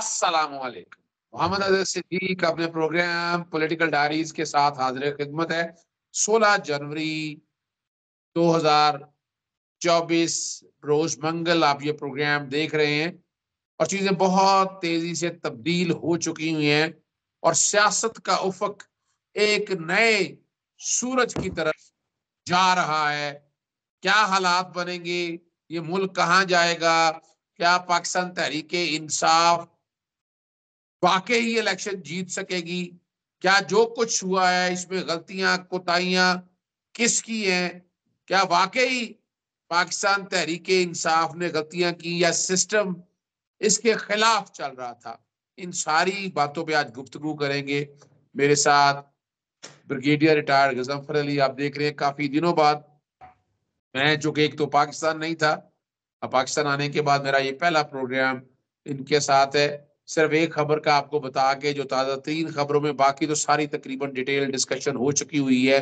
अस्सलाम वालेकुम। मोहम्मद अज़हर सिद्दीक अपने प्रोग्राम पॉलिटिकल डायरीज के साथ हाजिर खिदमत है। 16 जनवरी 2024 रोज मंगल आप ये प्रोग्राम देख रहे हैं और चीजें बहुत तेजी से तब्दील हो चुकी हुई हैं और सियासत का उफक एक नए सूरज की तरफ जा रहा है। क्या हालात बनेंगे, ये मुल्क कहाँ जाएगा, क्या पाकिस्तान तहरीक इंसाफ वाकई ही इलेक्शन जीत सकेगी, क्या जो कुछ हुआ है इसमें गलतियां कोताहियां किसकी हैं, क्या वाकई पाकिस्तान तहरीक इंसाफ ने गलतियां की या सिस्टम इसके खिलाफ चल रहा था। इन सारी बातों पे आज गुफ्तगू करेंगे। मेरे साथ ब्रिगेडियर रिटायर्ड गजनफर अली आप देख रहे हैं। काफी दिनों बाद मैं, जो कि एक तो पाकिस्तान नहीं था, अब पाकिस्तान आने के बाद मेरा ये पहला प्रोग्राम इनके साथ है। सिर्फ एक खबर का आपको बता के, जो ताज़ा तीन खबरों में, बाकी तो सारी तकरीबन डिटेल डिस्कशन हो चुकी हुई है।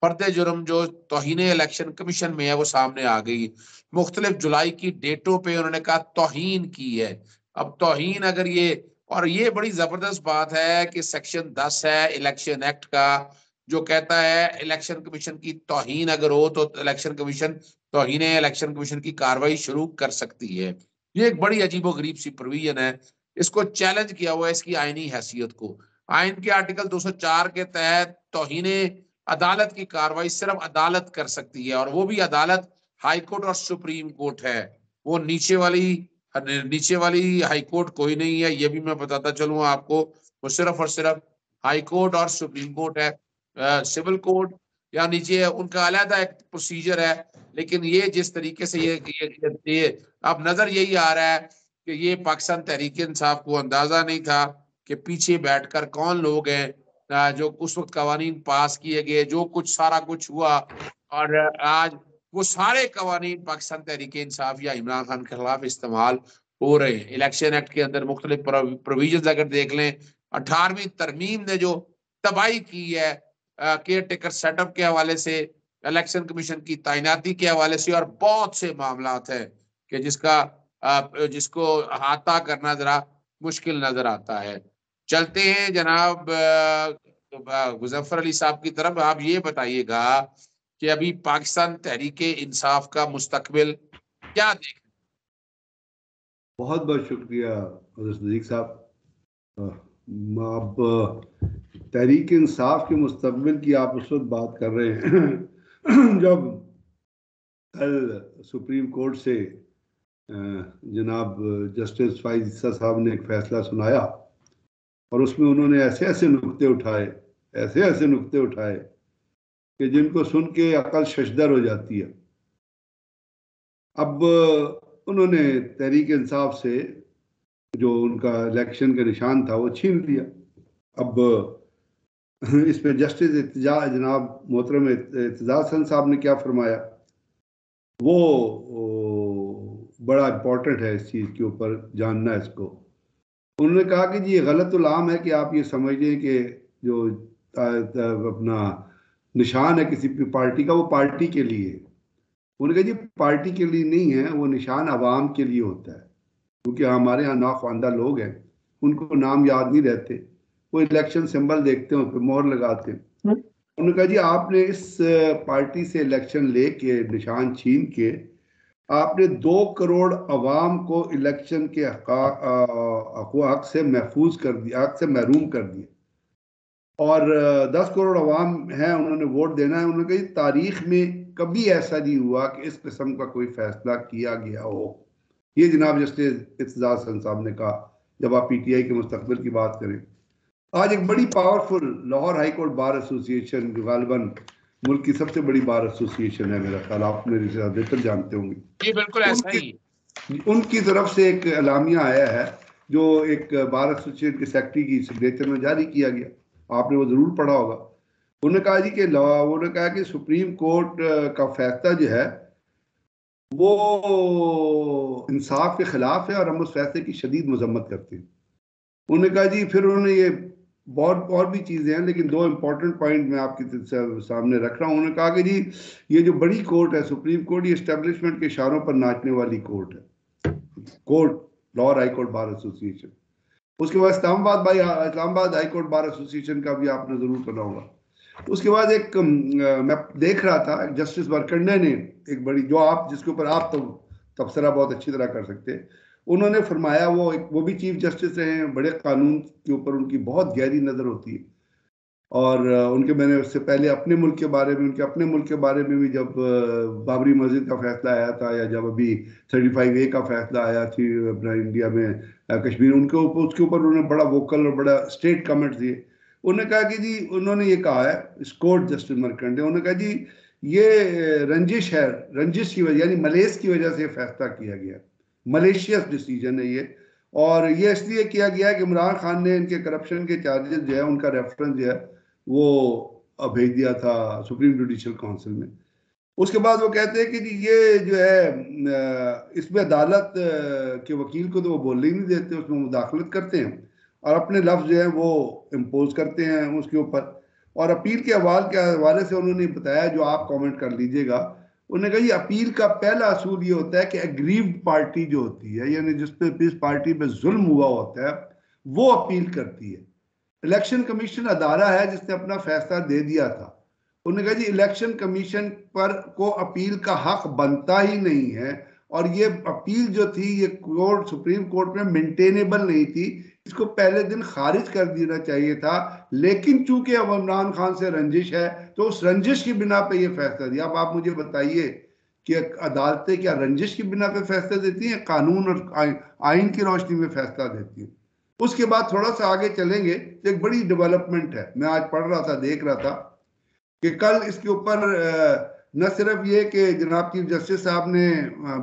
फर्द जुर्म जो तौहीन इलेक्शन कमीशन में है वो सामने आ गई। मुख्तलिफ जुलाई की डेटों पे उन्होंने कहा तौहीन की है। अब तौहीन अगर ये, और ये बड़ी जबरदस्त बात है कि सेक्शन 10 है इलेक्शन एक्ट का, जो कहता है इलेक्शन कमीशन की तौहीन अगर हो तो इलेक्शन कमीशन तौहीन इलेक्शन कमीशन की कार्रवाई शुरू कर सकती है। ये एक बड़ी अजीबो गरीब सी प्रोविजन है। इसको चैलेंज किया हुआ है, इसकी आईनी हैसियत को। आइन के आर्टिकल 204 के तहत तौहीन अदालत की कार्रवाई सिर्फ अदालत कर सकती है, और वो भी अदालत हाई कोर्ट और सुप्रीम कोर्ट है। वो नीचे वाली हाई कोर्ट कोई नहीं है, ये भी मैं बताता चलूँ आपको। वो सिर्फ और सिर्फ हाई कोर्ट और सुप्रीम कोर्ट है। सिविल कोर्ट या नीचे है, उनका अलहदा एक प्रोसीजर है। लेकिन ये जिस तरीके से ये अब नजर यही आ रहा है कि ये पाकिस्तान तहरीक इंसाफ को अंदाजा नहीं था कि पीछे बैठकर कौन लोग हैं जो उस वक्त कवानीन पास किए गए, जो कुछ सारा कुछ हुआ, और आज वो सारे कवानीन पाकिस्तान तहरीक इंसाफ या इमरान खान के खिलाफ इस्तेमाल हो रहे हैं। इलेक्शन एक्ट के अंदर मुख्तलिफ प्रोविजन अगर देख लें, 18वीं तरमीम ने जो तबाही की है केयर टेकर सेटअप के हवाले से, इलेक्शन कमीशन की तैनाती के हवाले से, और बहुत से मामलात हैं कि जिसको अहाता करना जरा मुश्किल नजर आता है। चलते हैं जनाब मुजफ्फर अली साहब की तरफ। आप ये बताइएगा कि अभी पाकिस्तान तहरीक इंसाफ का मुस्तकबिल क्या देख। बहुत बहुत शुक्रिया सदीक साहब। आप तहरीक इंसाफ के मुस्तकबिल की आप उस वक्त बात कर रहे हैं जब कल सुप्रीम कोर्ट से जनाब जस्टिस फाइज ईसा साहब ने एक फैसला सुनाया और उसमें उन्होंने ऐसे ऐसे नुक्ते उठाए कि जिनको सुन के अकल शशदर हो जाती है। अब उन्होंने तहरीक इंसाफ से जो उनका इलेक्शन का निशान था वो छीन लिया। अब इस पे जस्टिस जनाब मोहतरम इत्तेजाज हसन साहब ने क्या फरमाया, वो बड़ा इम्पोर्टेंट है इस चीज़ के ऊपर जानना। इसको उन्होंने कहा कि जी ये गलत उलाम है कि आप ये समझें कि जो अपना निशान है किसी भी पार्टी का वो पार्टी के लिए है। उन्होंने कहा जी पार्टी के लिए नहीं है, वो निशान आवाम के लिए होता है, क्योंकि हमारे यहाँ नाख्वानदा लोग हैं, उनको नाम याद नहीं रहते, वो इलेक्शन सिंबल देखते हैं उस पर मोहर लगाते हैं। उन्होंने कहा जी आपने इस पार्टी से इलेक्शन लेके निशान छीन के आपने 2 करोड़ अवाम को इलेक्शन के हक से महफूज कर दिया, हक से महरूम कर दिया, और 10 करोड़ अवाम है उन्होंने वोट देना है। उन्होंने कहा तारीख में कभी ऐसा नहीं हुआ कि इस किस्म का कोई फैसला किया गया हो। ये जनाब जस्टिस इत्तेजाज हसन साहब ने कहा जब आप पीटीआई के मुस्तकबिल की बात करें। आज एक बड़ी powerful Lahore high court bar association, जो गालिबन मुल्क की सबसे बड़ी बार एसोसिएशन है, मेरा ख्याल आप मेरे से बेहतर जानते होंगे, जी बिल्कुल ऐसा ही। उनकी तरफ से एक एलामिया आया है जो एक बार एसोसिएशन के सेक्रेटरी की सिग्नेचर में जारी किया गया, आपने वो जरूर पढ़ा होगा। उन्होंने कहा जी कि उन्होंने कहा कि सुप्रीम कोर्ट का फैसला जो है वो इंसाफ के खिलाफ है और हम उस फैसले की शदीद मजम्मत करते हैं। उन्होंने कहा जी, फिर उन्होंने ये बहुत और भी चीज़ें हैं, लेकिन 2 इंपॉर्टेंट पॉइंट मैं आपके सामने रख रहा हूँ। उन्होंने कहा कि जी ये जो बड़ी कोर्ट है सुप्रीम कोर्ट, ये एस्टेब्लिशमेंट के इशारों पर नाचने वाली कोर्ट है। Court Lahore high court bar association उसके बाद Islamabad high court bar association का भी आपने जरूर सुना होगा। उसके बाद एक मैं देख रहा था जस्टिस वरकंडे ने एक बड़ी, जो आप जिसके ऊपर आप तो तबसरा बहुत अच्छी तरह कर सकते हैं, उन्होंने फरमाया, वो भी चीफ जस्टिस रहे हैं, बड़े कानून के ऊपर उनकी बहुत गहरी नज़र होती है। और उनके, मैंने उससे पहले अपने मुल्क के बारे में, उनके अपने मुल्क के बारे में भी, जब बाबरी मस्जिद का फैसला आया था, या जब अभी 35A का फैसला आया थी अपना इंडिया में कश्मीर, उनके ऊपर, उसके ऊपर उन्होंने बड़ा वोकल और बड़ा स्ट्रेट कमेंट दिए। उन्होंने कहा कि जी, उन्होंने ये कहा है इस कोर्ट, जस्टिस मरकंडे, उन्होंने कहा जी ये रंजिश है, रंजिश की वजह, यानी मलेस की वजह से फैसला किया गया, मलेशियस डिसीजन है ये। और ये इसलिए किया गया है कि इमरान खान ने इनके करप्शन के चार्जेस जो है, उनका रेफरेंस जो है वो भेज दिया था सुप्रीम जुडिशियल काउंसिल में। उसके बाद वो कहते हैं कि जी ये जो है इसमें अदालत के वकील को तो वो बोलने ही नहीं देते, उसमें मुदाखलत करते हैं और अपने लफ्ज जो है वो इम्पोज करते हैं उसके ऊपर। और अपील के हवाले से उन्होंने बताया, जो आप कमेंट कर लीजिएगा, उन्होंने कहा ये अपील का पहला असूल ये होता है कि एग्रीव्ड पार्टी जो होती है, यानी जिस पार्टी पे जुल्म हुआ होता है, वो अपील करती है। इलेक्शन कमीशन अदारा है जिसने अपना फैसला दे दिया था। उन्होंने कहा जी इलेक्शन कमीशन पर को अपील का हक बनता ही नहीं है, और ये अपील जो थी ये कोर्ट, सुप्रीम कोर्ट में मेंटेनेबल नहीं थी, इसको पहले दिन खारिज कर देना चाहिए था। लेकिन चूंकि अब इमरान खान से रंजिश है, तो उस रंजिश की बिना पे ये फैसला दिया। अब आप मुझे बताइए कि अदालतें क्या रंजिश की बिना पे फैसला देती हैं? कानून और आइन की रोशनी में फैसला देती हैं। उसके बाद थोड़ा सा आगे चलेंगे तो एक बड़ी डेवलपमेंट है, मैं आज पढ़ रहा था, देख रहा था कि कल इसके ऊपर न सिर्फ ये कि जनाब चीफ जस्टिस साहब ने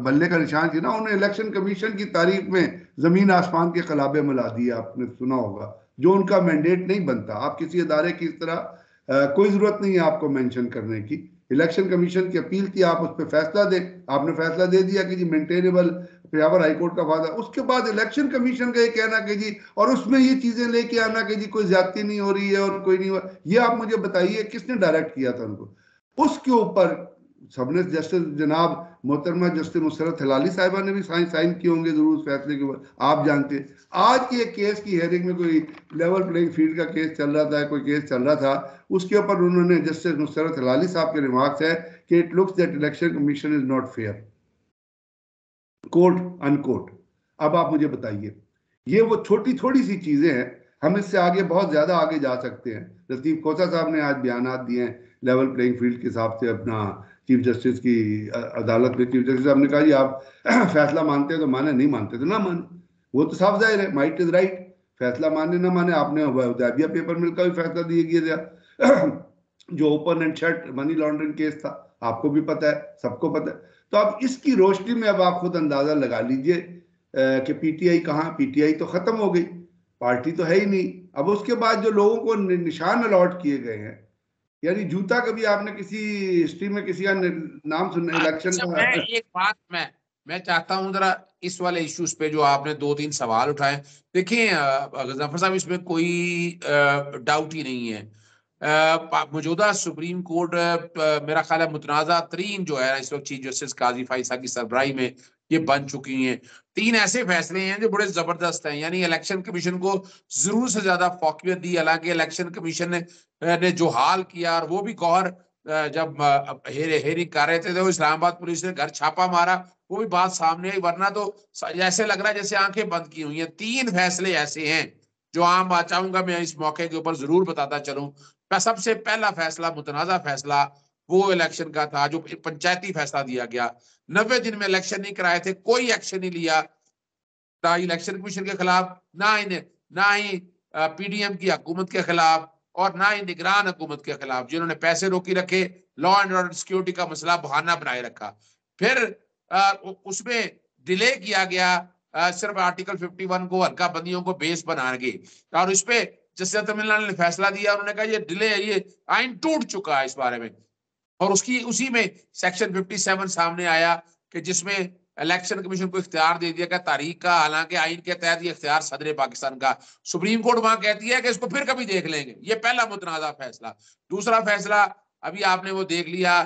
बल्ले का निशान किया ना, उन्होंने इलेक्शन कमीशन की तारीफ में जमीन आसमान के खिलाफे मिला दिए। आपने सुना होगा, जो उनका मैंडेट नहीं बनता। आप किसी अदारे की इस तरह कोई जरूरत नहीं है आपको मेंशन करने की। इलेक्शन कमीशन की अपील थी, आप उस पर फैसला दे, आपने फैसला दे दिया कि जी मेंटेनेबल, पेशावर हाईकोर्ट का फायदा। उसके बाद इलेक्शन कमीशन का ये कहना कि जी, और उसमें ये चीजें लेके आना कि जी कोई ज्यादती नहीं हो रही है और कोई नहीं हुआ, ये आप मुझे बताइए किसने डायरेक्ट किया था उनको? उसके ऊपर सबने, जस्टिस जनाब मोहतरमा जस्टिस मुसरत हिलाली साहिबा ने भी साइन किए होंगे जरूर उस फैसले के ऊपर, आप जानते हैं। आज की एक केस की हेयरिंग में, कोई लेवल प्लेइंग फील्ड का केस चल रहा था, कोई केस चल रहा था, उसके ऊपर उन्होंने, जस्टिस मुसरत हिलाली साहब के रिमार्क्स है कि it looks that election commission is not fair, quote unquote. अब आप मुझे बताइए, ये वो छोटी थोड़ी सी चीजें हैं, हम इससे आगे बहुत ज्यादा आगे जा सकते हैं। लतीफ खोसा साहब ने आज बयानात दिए हैं लेवल प्लेइंग फील्ड के हिसाब से अपना चीफ जस्टिस की अदालत में। चीफ जस्टिस साहब ने कहा जी आप फैसला मानते हैं तो माने, नहीं मानते तो ना माने, वो तो साफ जाहिर है, माइट इज राइट। फैसला माने ना माने, आपने हुदैबिया पेपर मिल का भी फैसला दिए गया जो open and shut money laundering case था, आपको भी पता है, सबको पता है। तो अब इसकी रोशनी में अब आप खुद अंदाजा लगा लीजिए कि पीटीआई कहाँ, पीटीआई तो खत्म हो गई, पार्टी तो है ही नहीं। अब उसके बाद जो लोगों को निशान अलॉट किए गए हैं, यानी जूता, कभी आपने किसी हिस्ट्री में किसी का नाम सुना इलेक्शन अच्छा, का? मैं एक बात मैं चाहता हूं जरा इस वाले इश्यूज पे जो आपने 2-3 सवाल उठाए। देखिए जफर साहब, इसमें कोई डाउट ही नहीं है। मौजूदा सुप्रीम कोर्ट मेरा ख्याल है मुतनाज़ा तरीन जो है इस वक्त चीफ जस्टिस काजी फाइसा की सरबराही में ये बन चुकी हैं। 3 ऐसे फैसले हैं जो बड़े जबरदस्त हैं, यानी इलेक्शन कमीशन को जरूर से ज्यादा फौकियत दी। हालांकि इलेक्शन कमीशन ने जो हाल किया, और वो भी गौर जब हेयरिंग कर रहे थे तो इस्लामाबाद पुलिस ने घर छापा मारा, वो भी बात सामने आई, वरना तो ऐसे लग रहा है जैसे आंखें बंद की हुई हैं। 3 फैसले ऐसे हैं जो आम बात, चाहूंगा मैं इस मौके के ऊपर जरूर बताता चलूं। सबसे पहला फैसला, मुतनाज़ा फैसला, वो इलेक्शन का था जो पंचायती फैसला दिया गया। 90 दिन में इलेक्शन नहीं कराए थे, कोई एक्शन नहीं लिया, ना इलेक्शन कमीशन के खिलाफ, ना ही पीडीएम की हुकूमत के खिलाफ, और ना ही निगरान हुकूमत के खिलाफ जिन्होंने पैसे रोकी रखे, लॉ एंड ऑर्डर सिक्योरिटी का मसला बहाना बनाए रखा। फिर उसमें डिले किया गया सिर्फ आर्टिकल 51 को हल्का बंदियों को बेस बना के, और इस पे जस्टिस तमिलनाडु ने फैसला दिया, उन्होंने कहा ये डिले है, ये आइन टूट चुका है इस बारे में। और उसी में सेक्शन 57 सामने आया कि जिसमें इलेक्शन कमीशन को इख्तियार दे दिया गया तारीख का, हालांकि आइन के तहत ये इख्तियार सदर पाकिस्तान का। सुप्रीम कोर्ट वहां कहती है कि इसको फिर कभी देख लेंगे। ये पहला मुतनाज़ा फैसला। दूसरा फैसला अभी आपने वो देख लिया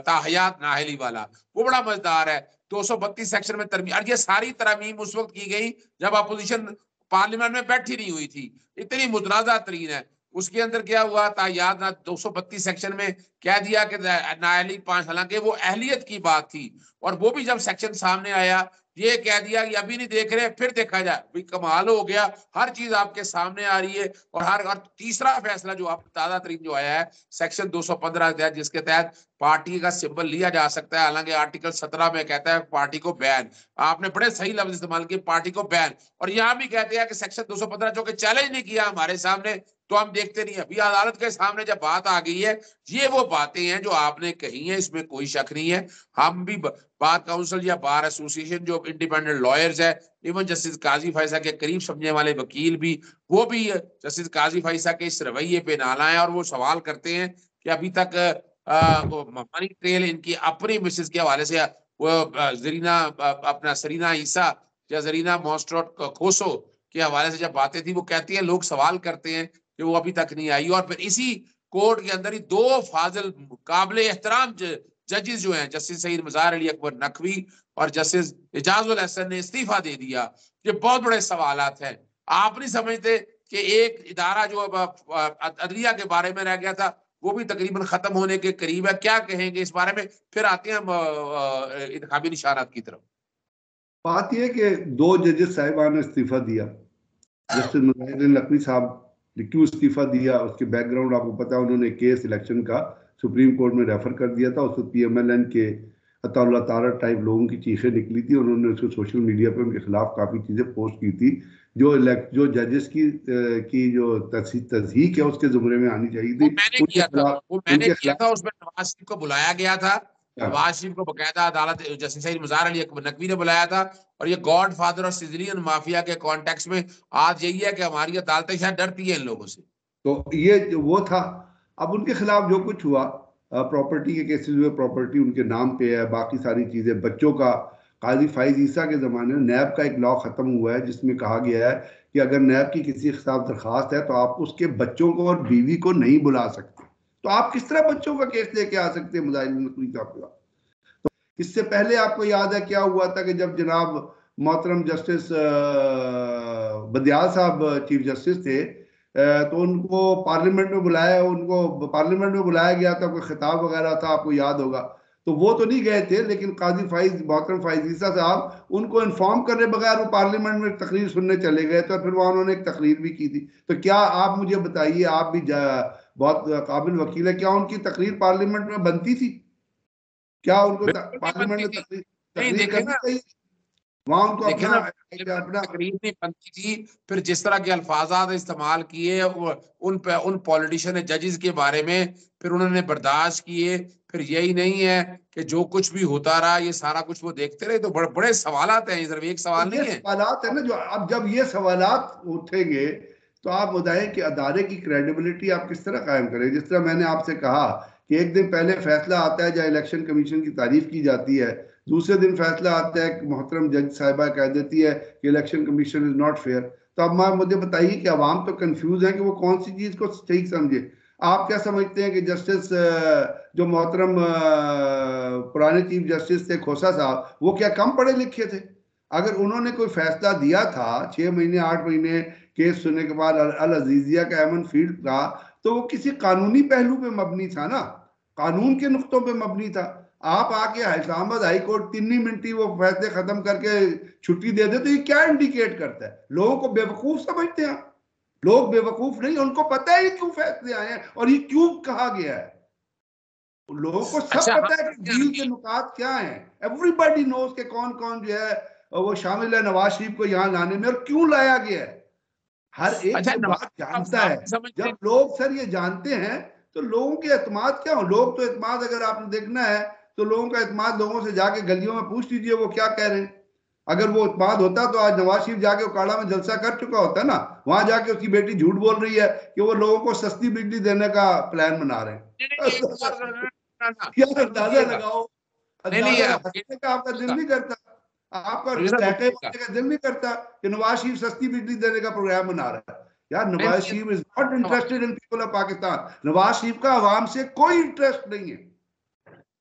ताहयात नाहली वाला, वो बड़ा मजेदार है। 232 सेक्शन में तरमीम, और ये सारी तरमीम उस वक्त की गई जब अपोजिशन पार्लियामेंट में बैठी नहीं हुई थी, इतनी मुतनाज़ा तरीन है। उसके अंदर क्या हुआ था याद ना, 232 सेक्शन में कह दिया कि नाअहली 5, हालांकि वो अहलियत की बात थी, और वो भी जब सेक्शन सामने आया ये कह दिया कि अभी नहीं देख रहे फिर देखा जाए। भाई कमाल हो गया, हर चीज आपके सामने आ रही है। और तीसरा फैसला जो आप ताजा तरीन जो आया है सेक्शन 215 के तहत, जिसके तहत पार्टी का सिंबल लिया जा सकता है, हालांकि आर्टिकल 17 में कहता है पार्टी को बैन। आपने बड़े सही लफ्ज इस्तेमाल किए, पार्टी को बैन। और यहां भी कहते हैं कि सेक्शन 215 जो कि चैलेंज नहीं किया हमारे सामने, तो हम देखते नहीं। अभी अदालत के सामने जब बात आ गई है, ये वो बातें हैं जो आपने कही हैं, इसमें कोई शक नहीं है। हम भी बार काउंसिल या बार एसोसिएशन जो इंडिपेंडेंट लॉयर्स है, इवन जस्टिस काजी फाइसा के करीब समझने वाले वकील भी, वो भी जस्टिस काजी फाइसा के इस रवैये पे नाला है, और वो सवाल करते हैं कि अभी तक मनी ट्रेल इनकी अपनी मिसेज के हवाले से, वो जरीना अपना सरीना ईसा या जरीना मोस्ट्रोट खोसो के हवाले से जब बातें थी, वो कहती है लोग सवाल करते हैं कि वो अभी तक नहीं आई। और फिर इसी कोर्ट के अंदर ही 2 फाजिल काबिल एहतराम जजेस जो हैं, जस्टिस सईद मज़ार अली अकबर नकवी और जस्टिस इजाजुल हसन ने इस्तीफा दे दिया। ये बहुत बड़े सवालात हैं। आप नहीं समझते कि एक इदारा जो अदलिया के बारे में रह गया था वो भी तकरीबन खत्म होने के करीब है? क्या कहेंगे इस बारे में? फिर आते हैं हम इंतखाबी निशानात की तरफ। बात यह कि 2 जजेस साहिबान ने इस्तीफा दिया। जस्टिस मुजाहिद नकवी साहब ने क्यों इस्तीफा दिया, उसके बैकग्राउंड आपको पता है। उन्होंने केस इलेक्शन का सुप्रीम कोर्ट में रेफर कर दिया था। उसको PMLN के अताउल्लाह तारा टाइप लोगों की चीखें निकली थी। उन्होंने उसको सोशल मीडिया पे उनके खिलाफ काफ़ी चीज़ें पोस्ट की थी जो जजेस की जो तस्दीक है उसके जुमरे में आनी चाहिए थी। मैंने किया था, उसमें नवाज शरीफ को बुलाया गया था। हाँ। नवाज शरीफ को बकायदा अदालत जस्टिस सईद मज़ार अली अकबर नकवी ने बुलाया था। और ये गॉड फादर और सिजिलियन माफिया के कॉन्टेक्स्ट में आज यही है कि हमारी अदालतें शायद डरती है इन लोगों से। तो ये वो था। अब उनके खिलाफ जो कुछ हुआ, प्रॉपर्टी के केसेस हुए, प्रॉपर्टी उनके नाम पे है, बाकी सारी चीजें, बच्चों का, काजी फाइज ईसा के ज़माने में नैब का एक लॉ ख़त्म हुआ है जिसमें कहा गया है कि अगर नैब की किसी के खिलाफ दरख्वास्त है तो आप उसके बच्चों को और बीवी को नहीं बुला सकते। तो आप किस तरह बच्चों का केस लेके आ सकते हैं मुजाहिद नकवी साहब का? तो इससे पहले आपको याद है क्या हुआ था कि जब जनाब मोहतरम जस्टिस बदियाल साहब चीफ जस्टिस थे, तो उनको पार्लियामेंट में बुलाया गया था, कोई खिताब वगैरह था, आपको याद होगा। तो वो तो नहीं गए थे, लेकिन काजी मोहतरम फाइज ईसा साहब उनको इन्फॉर्म करने बगैर वो पार्लियामेंट में तकरीर सुनने चले गए थे, और फिर वहां उन्होंने एक तकरीर भी की थी। तो क्या आप मुझे बताइए, आप भी बहुत काबिल वकील है, क्या उनकी तकरीर पार्लियामेंट में बनती थी? क्या उनको पार्लियामेंट में तकरीर करनी चाहिए? वहां उनको देखे ना, अपना तकरीर नहीं बनती थी। फिर जिस तरह के अल्फाजात इस्तेमाल किए उन पॉलिटिशियन ने जजेस के बारे में, फिर उन्होंने बर्दाश्त किए। फिर यही नहीं है कि जो कुछ भी होता रहा ये सारा कुछ वो देखते रहे। तो बड़े बड़े सवालात हैं, सिर्फ एक सवाल नहीं है। सवालात है ना, जो अब जब ये सवालात उठेंगे तो आप बताएं कि अदारे की क्रेडिबिलिटी आप किस तरह कायम करें। जिस तरह मैंने आपसे कहा कि एक दिन पहले फैसला आता है जहाँ इलेक्शन कमीशन की तारीफ की जाती है, दूसरे दिन फैसला आता है कि मोहतरम जज साहिबा कह देती है कि election commission is not fair. तो अब मुझे बताइए कि अवाम तो कंफ्यूज है कि वो कौन सी चीज को ठीक समझे। आप क्या समझते हैं कि जस्टिस जो मोहतरम पुराने चीफ जस्टिस थे खोसा साहब, वो क्या कम पढ़े लिखे थे? अगर उन्होंने कोई फैसला दिया था 6 महीने 8 महीने केस सुनने के बाद अल अजीजिया का एमन फील्ड का, तो वो किसी कानूनी पहलू पे मबनी था ना, कानून के नुक्तों पे मबनी था। आप आके इस्लामाबाद हाई कोर्ट 3 मिनट ही वो फैसले खत्म करके छुट्टी दे दे, तो ये क्या इंडिकेट करता है? लोगों को बेवकूफ समझते हैं? लोग बेवकूफ नहीं, उनको पता है क्यों फैसले आए हैं और ये क्यों कहा गया है। लोगों को सब पता है कि डील के नुकात क्या हैं। एवरीबॉडी नोज के कौन कौन जो है वो शामिल है नवाज शरीफ को यहाँ लाने में और क्यों लाया गया है। हर एक ये बात जानता है। जब लोग सर ये जानते हैं तो लोगों के एतमाद क्या हो। लोग तो एतमाद, अगर आपने देखना है तो लोगों का एतमाद, लोगों से जाके गलियों में पूछ लीजिए वो क्या कह रहे हैं। अगर वो एतमाद होता तो आज नवाज शरीफ जाके उकाड़ा में जलसा कर चुका होता ना। वहां जाके उसकी बेटी झूठ बोल रही है कि वो लोगों को सस्ती बिजली देने का प्लान बना रहे हैं। क्या अंदाजा लगाओ, अंदाजा हंसने का आपका दिल नहीं करता? आपका कहते का दिल नहीं करता कि नवाज शरीफ सस्ती बिजली देने का प्रोग्राम बना रहा है? यार Nawaz Sharif is not interested in people of Pakistan. Nawaz Sharif का अवाम से कोई इंटरेस्ट नहीं है।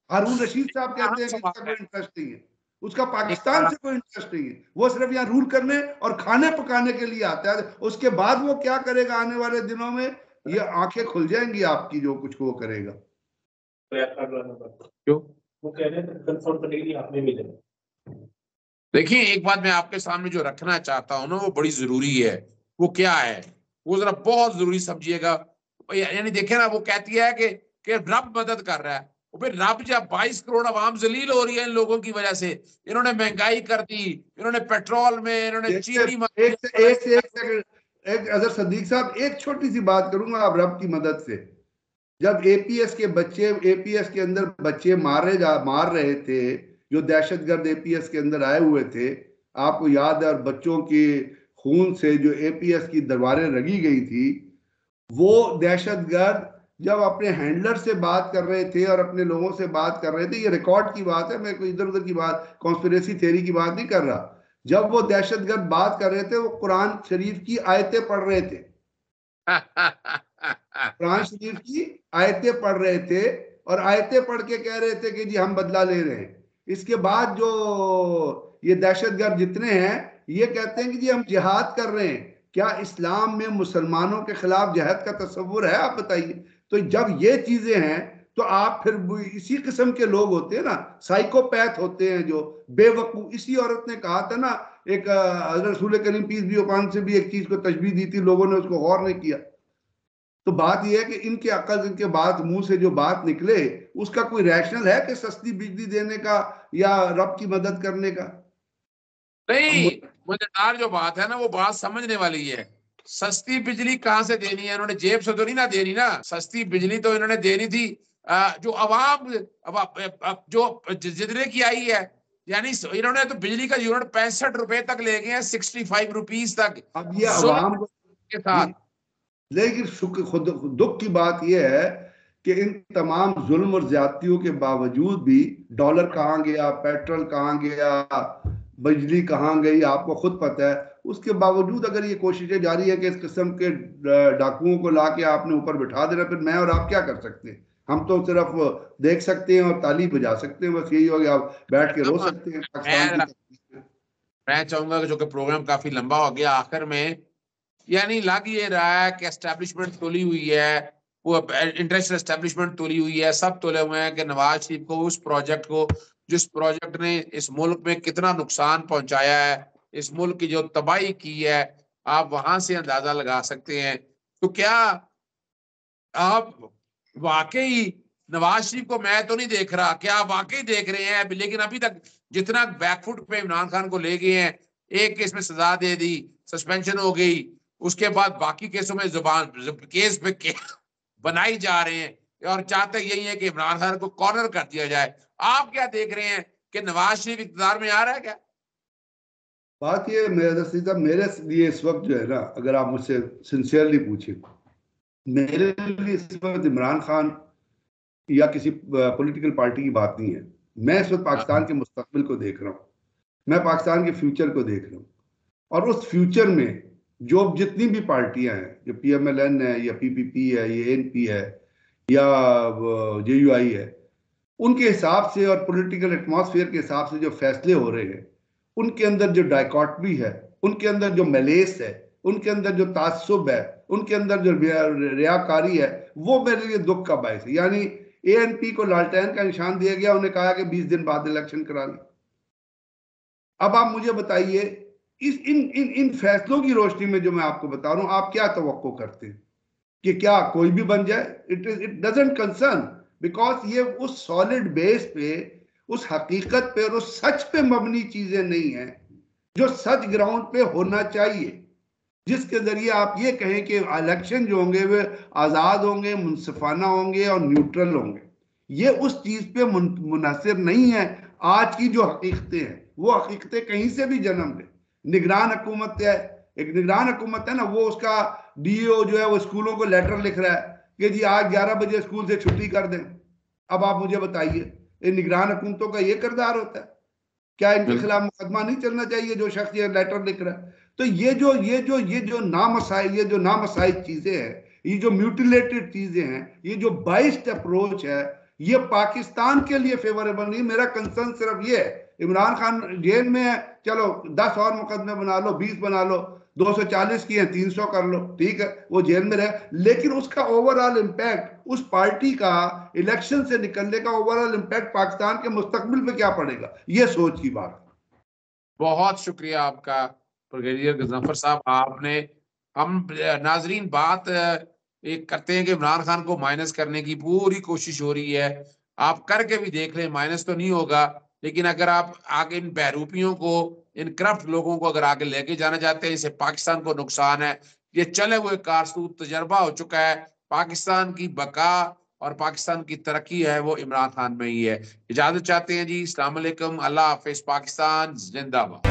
हारून रशीद साहब कहते हैं कि इसका कोई इंटरेस्ट नहीं है। उसका पाकिस्तान से कोई इंटरेस्ट नहीं है, वो सिर्फ यहाँ रूल करने और खाने पकाने के लिए आता है। उसके बाद वो क्या करेगा आने वाले दिनों में, ये आंखें खुल जाएंगी आपकी, जो कुछ वो करेगा। क्यों वो कह रहे हैं कंफर्म करने के लिए आपने भी देखिए, एक बात मैं आपके सामने जो रखना चाहता हूं ना, वो बड़ी जरूरी है। वो क्या है, वो जरा बहुत जरूरी समझिएगा। यानी देखे ना, वो कहती है कि रब मदद कर रहा है। फिर रब जब 22 करोड़ आवाम जलील हो रही है इन लोगों की वजह से, इन्होंने महंगाई कर दी, इन्होंने पेट्रोल में इन्होंने चीनी एक अजहर सदीक साहब, एक छोटी सी बात करूंगा आप रब की मदद से। जब एपीएस के बच्चे, एपीएस के अंदर बच्चे मार रहे थे, जो दहशतगर्द एपीएस के अंदर आए हुए थे, आपको याद है, और बच्चों के खून से जो एपीएस की दरबारें रगी गई थी, वो दहशतगर्द जब अपने हैंडलर से बात कर रहे थे और अपने लोगों से बात कर रहे थे, ये रिकॉर्ड की बात है, मैं कोई इधर उधर की बात, कॉन्स्पिरेसी थ्योरी की बात नहीं कर रहा, जब वो दहशतगर्द बात कर रहे थे, वो कुरान शरीफ की आयतें पढ़ रहे थे। कुरान शरीफ की आयतें पढ़ रहे थे और आयतें पढ़ के कह रहे थे कि जी हम बदला ले रहे हैं। इसके बाद जो ये दहशतगर्द जितने हैं, ये कहते हैं कि जी हम जिहाद कर रहे हैं। क्या इस्लाम में मुसलमानों के खिलाफ जिहाद का तस्वुर है? आप बताइए। तो जब ये चीजें हैं, तो आप फिर इसी किस्म के लोग होते हैं ना, साइकोपैथ होते हैं जो बेवकूफ। इसी औरत ने कहा था ना, एक रसूल करीम पीस बी अपॉन से भी एक चीज को तशबीह दी थी, लोगों ने उसको गौर नहीं किया। तो बात यह है कि इनके अकल, इनके बात मुंह से जो बात निकले, उसका कोई रैशनल है कि सस्ती बिजली देने का या रब की मदद करने का? नहीं, मजेदार जो बात है ना, वो बात समझने वाली है। सस्ती बिजली कहां से देनी है? इन्होंने जेब से तो नहीं ना देनी ना। सस्ती बिजली तो इन्होंने देनी थी जो अवाम जो जितने की आई है। यानी इन्होंने तो बिजली का यूनिट 65 रुपए तक ले गए हैं, 65 रुपीज तक। अब ये अवाम के साथ, लेकिन खुद दुख की बात यह है कि इन तमाम जुल्म और ज्यादतियों के बावजूद भी डॉलर कहाँ गया, पेट्रोल कहाँ गया, बिजली कहाँ गई, आपको खुद पता है। उसके बावजूद अगर ये कोशिशें जारी है कि इस किस्म के डाकुओं को ला के आपने ऊपर बिठा देना, फिर मैं और आप क्या कर सकते हैं? हम तो सिर्फ देख सकते हैं और ताली बजा सकते हैं, बस यही हो गया। आप बैठ के रो सकते हैं पाकिस्तान की। मैं चाहूंगा कि जो कि प्रोग्राम काफी लंबा हो गया, आखिर में यानी लग ये रहा है कि एस्टेब्लिशमेंट तुली हुई है, वो इंटरनेशनल एस्टेब्लिशमेंट तुली हुई है, सब तुले हुए हैं कि नवाज शरीफ को, उस प्रोजेक्ट को, जिस प्रोजेक्ट ने इस मुल्क में कितना नुकसान पहुंचाया है, इस मुल्क की जो तबाही की है, आप वहां से अंदाजा लगा सकते हैं। तो क्या आप वाकई नवाज शरीफ को, मैं तो नहीं देख रहा, क्या आप वाकई देख रहे हैं? लेकिन अभी तक जितना बैकफुट पे इमरान खान को ले गए हैं, एक केस में सजा दे दी, सस्पेंशन हो गई, उसके बाद बाकी केसों में जुबान केस पे बनाई जा रहे हैं, और चाहते यही है कि इमरान खान को कॉर्नर कर दिया जाए। आप क्या देख रहे हैं कि नवाज शरीफ इक़्तिदार में आ रहा है क्या? बात ये मेरे लिए इस वक्त जो है ना, अगर आप मुझसे सिंसियरली पूछे, मेरे लिए इस वक्त इमरान खान या किसी पॉलिटिकल पार्टी की बात नहीं है। मैं इस वक्त पाकिस्तान के मुस्तकबिल को देख रहा हूँ, मैं पाकिस्तान के फ्यूचर को देख रहा हूँ। और उस फ्यूचर में जो जितनी भी पार्टियां हैं, जो PMLN है या PPP है, ये ANP है या JUI है, उनके हिसाब से और पॉलिटिकल एटमॉस्फेयर के हिसाब से जो फैसले हो रहे हैं, उनके अंदर जो डायकॉटमी है, उनके अंदर जो मलेस है, उनके अंदर जो तासुब है, उनके अंदर जो रियाकारी है, वो मेरे लिए दुख का बायस है। यानी ANP को लालटेन का निशान दिया गया, उन्हें कहा कि 20 दिन बाद इलेक्शन करा ली। अब आप मुझे बताइए, इस इन इन इन फैसलों की रोशनी में जो मैं आपको बता रहा हूं, आप क्या तवक्को करते हैं कि क्या कोई भी बन जाए? इट डजंट कंसर्न, बिकॉज ये उस सॉलिड बेस पे, उस हकीकत पे और उस सच पे मबनी चीजें नहीं है जो सच ग्राउंड पे होना चाहिए, जिसके जरिए आप ये कहें कि इलेक्शन जो होंगे वे आज़ाद होंगे, मुनसिफाना होंगे और न्यूट्रल होंगे। ये उस चीज पे मुनहसर नहीं है। आज की जो हकीकतें हैं, वो हकीकतें कहीं से भी जन्म ले। निगरान हुकूमत है, एक निगरान हुकूमत है ना, वो उसका DO जो है वो स्कूलों को लेटर लिख रहा है कि जी आज 11 बजे स्कूल से छुट्टी कर दें। अब आप मुझे बताइए, ये निगरान हुकूमतों का ये किरदार होता है? क्या इनके खिलाफ मुकदमा नहीं चलना चाहिए जो शख्स ये लेटर लिख रहा है? तो ये जो नामसाइज चीजें हैं, ये जो म्यूटिलेटेड चीजें हैं, ये जो बाइस्ड अप्रोच है, ये पाकिस्तान के लिए फेवरेबल नहीं। मेरा कंसर्न सिर्फ ये है इमरान खान जेल में है, चलो 10 और मुकदमे बना लो, 20 बना लो, 240 की है 300 कर लो, ठीक है, वो जेल में रहे, लेकिन उसका ओवरऑल इम्पैक्ट, उस पार्टी का इलेक्शन से निकलने का ओवरऑल इम्पैक्ट पाकिस्तान के मुस्तकबिल पे क्या पड़ेगा, ये सोच की बात। बहुत शुक्रिया आपका ब्रिगेडियर गजनफर साहब। आपने, हम नाजरीन बात एक करते हैं कि इमरान खान को माइनस करने की पूरी कोशिश हो रही है, आप करके भी देख लें, माइनस तो नहीं होगा, लेकिन अगर आप आगे इन बहरूपियों को, इन करप्ट लोगों को अगर आगे लेके जाना चाहते हैं, इससे पाकिस्तान को नुकसान है। ये चले हुए कारतूस तजर्बा हो चुका है, पाकिस्तान की बका और पाकिस्तान की तरक्की है वो इमरान खान में ही है। इजाजत चाहते हैं जी, अस्सलाम वालेकुम, अल्लाह हाफिज, पाकिस्तान जिंदाबाद।